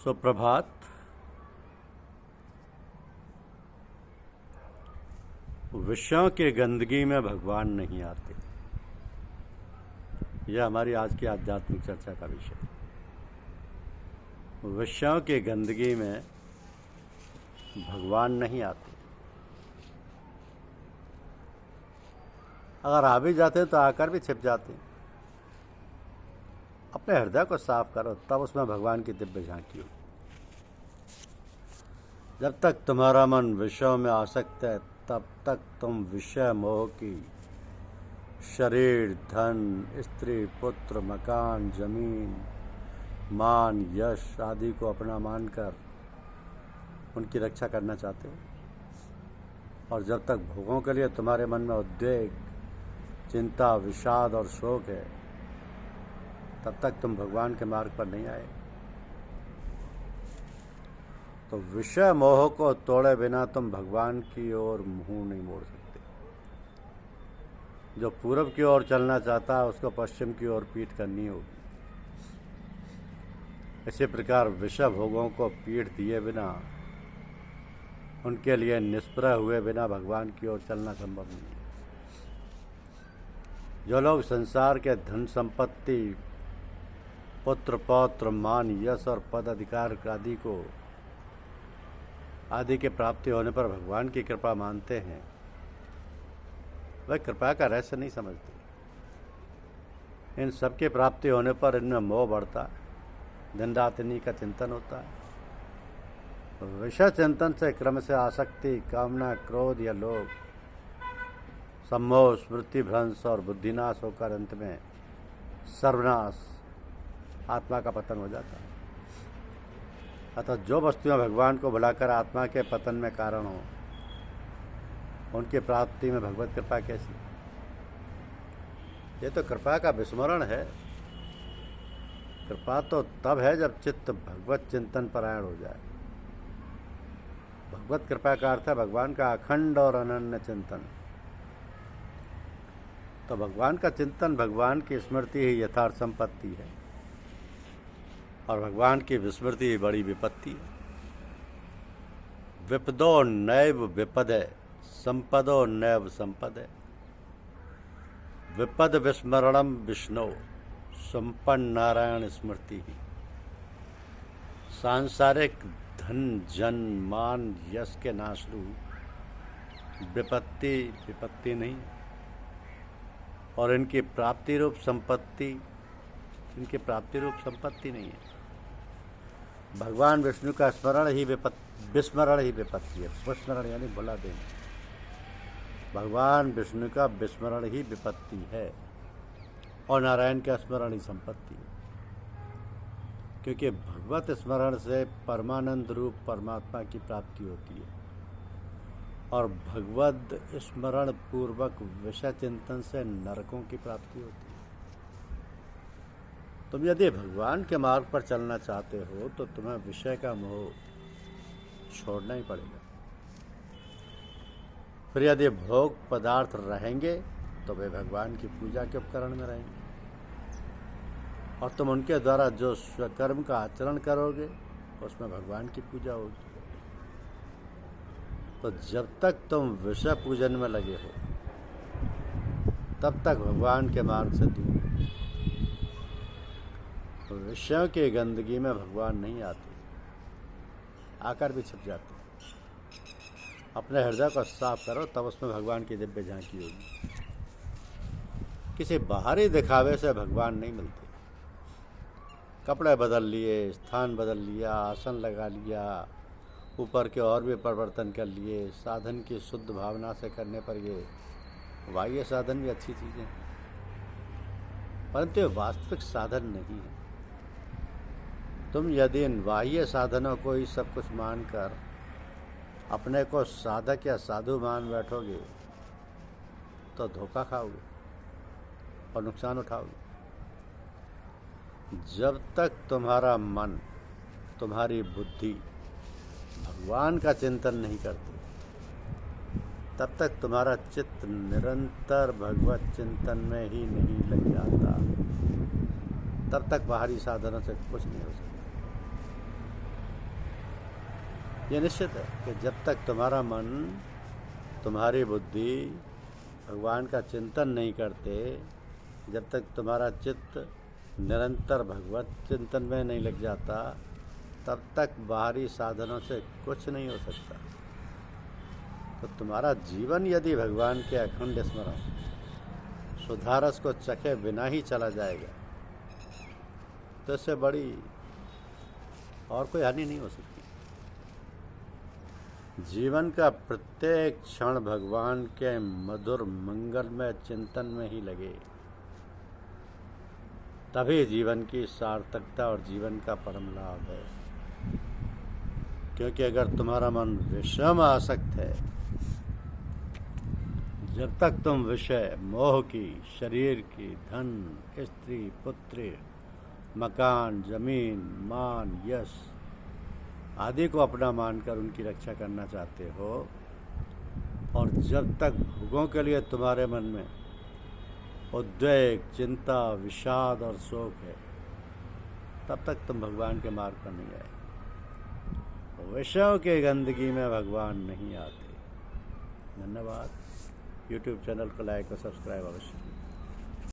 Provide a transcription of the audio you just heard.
सुप्रभात। विषयों के गंदगी में भगवान नहीं आते, यह हमारी आज की आध्यात्मिक चर्चा का विषय। विषयों के गंदगी में भगवान नहीं आते। अगर आ भी जाते तो आकर भी छिप जाते। अपने हृदय को साफ करो, तब उसमें भगवान की दिव्य झांकी हो। जब तक तुम्हारा मन विषयों में आसक्त है, तब तक तुम विषय मोह की शरीर, धन, स्त्री, पुत्र, मकान, जमीन, मान, यश आदि को अपना मानकर उनकी रक्षा करना चाहते हो। और जब तक भोगों के लिए तुम्हारे मन में उद्वेग, चिंता, विषाद और शोक है, तब तक तुम भगवान के मार्ग पर नहीं आए। तो विषय मोह को तोड़े बिना तुम भगवान की ओर मुंह नहीं मोड़ सकते। जो पूरब की ओर चलना चाहता है, उसको पश्चिम की ओर पीठ करनी होगी। इसी प्रकार विषय भोगों को पीठ दिए बिना, उनके लिए निष्प्रह हुए बिना भगवान की ओर चलना संभव नहीं है। जो लोग संसार के धन संपत्ति, पुत्र पौत्र, मान, यश और पद अधिकार आदि के प्राप्ति होने पर भगवान की कृपा मानते हैं, वह कृपा का रहस्य नहीं समझते। इन सबकी प्राप्ति होने पर इनमें मोह बढ़ता है, दिन रात इन्हीं का चिंतन होता है। विषय चिंतन से क्रम से आसक्ति, कामना, क्रोध या लोभ, सम्मोह, स्मृति भ्रंश और बुद्धिनाश होकर अंत में सर्वनाश, आत्मा का पतन हो जाता है। अतः जो वस्तुएं भगवान को भुलाकर आत्मा के पतन में कारण हो, उनकी प्राप्ति में भगवत कृपा कैसी? ये तो कृपा का विस्मरण है। कृपा तो तब है जब चित्त भगवत चिंतन परायण हो जाए। भगवत कृपा का अर्थ है भगवान का अखंड और अनन्य चिंतन। तो भगवान का चिंतन, भगवान की स्मृति ही यथार्थ संपत्ति है, और भगवान की विस्मृति ही बड़ी विपत्ति है। विपदो नैव विपदे, संपदो नैव संपदे। विपद विस्मरणम विष्णु, संपन्न नारायण स्मृति ही। सांसारिक धन, जन, मान, यश के नाशरूप विपत्ति नहीं, और इनकी प्राप्ति रूप संपत्ति नहीं है। भगवान विष्णु का विस्मरण ही विपत्ति है। विस्मरण यानी भुला देना। भगवान विष्णु का विस्मरण ही विपत्ति है, और नारायण का स्मरण ही संपत्ति है। क्योंकि भगवत स्मरण से परमानंद रूप परमात्मा की प्राप्ति होती है, और भगवत स्मरण पूर्वक विषय चिंतन से नरकों की प्राप्ति होती है। तुम यदि भगवान के मार्ग पर चलना चाहते हो, तो तुम्हें विषय का मोह छोड़ना ही पड़ेगा। फिर यदि भोग पदार्थ रहेंगे, तो वे भगवान की पूजा के उपकरण में रहेंगे, और तुम उनके द्वारा जो स्वकर्म का आचरण करोगे, उसमें भगवान की पूजा होगी। तो जब तक तुम विषय पूजन में लगे हो, तब तक भगवान के मार्ग से दूर। तो विषयों की गंदगी में भगवान नहीं आते, आकर भी छिप जाते। अपने हृदय को साफ करो, तब उसमें भगवान की दिव्य झांकी होगी। किसी बाहरी दिखावे से भगवान नहीं मिलते। कपड़े बदल लिए, स्थान बदल लिया, आसन लगा लिया, ऊपर के और भी परिवर्तन कर लिए, साधन की शुद्ध भावना से करने पर ये बाह्य साधन भी अच्छी चीज़ें हैं, परंतु ये वास्तविक साधन नहीं है। तुम यदि इन बाह्य साधनों को ही सब कुछ मानकर अपने को साधक या साधु मान बैठोगे, तो धोखा खाओगे और नुकसान उठाओगे। जब तक तुम्हारा मन, तुम्हारी बुद्धि भगवान का चिंतन नहीं करती, तब तक तुम्हारा चित्त निरंतर भगवत चिंतन में ही नहीं लग जाता, तब तक बाहरी साधनों से कुछ नहीं हो सकता। ये निश्चित है कि जब तक तुम्हारा मन, तुम्हारी बुद्धि भगवान का चिंतन नहीं करते, जब तक तुम्हारा चित्त निरंतर भगवत चिंतन में नहीं लग जाता, तब तक बाहरी साधनों से कुछ नहीं हो सकता। तो तुम्हारा जीवन यदि भगवान के अखंड स्मरण, सुधारस को चखे बिना ही चला जाएगा, तो इससे बड़ी और कोई हानि नहीं हो सकती। जीवन का प्रत्येक क्षण भगवान के मधुर मंगलमय चिंतन में ही लगे, तभी जीवन की सार्थकता और जीवन का परम लाभ है। क्योंकि अगर तुम्हारा मन विषय में आसक्त है, जब तक तुम विषय मोह की, शरीर की, धन, स्त्री, पुत्र, मकान, जमीन, मान, यश आदि को अपना मानकर उनकी रक्षा करना चाहते हो, और जब तक भोगों के लिए तुम्हारे मन में उद्वेग, चिंता, विषाद और शोक है, तब तक तुम भगवान के मार्ग पर नहीं आए। विषयों के गंदगी में भगवान नहीं आते। धन्यवाद। YouTube चैनल को लाइक और सब्सक्राइब अवश्य।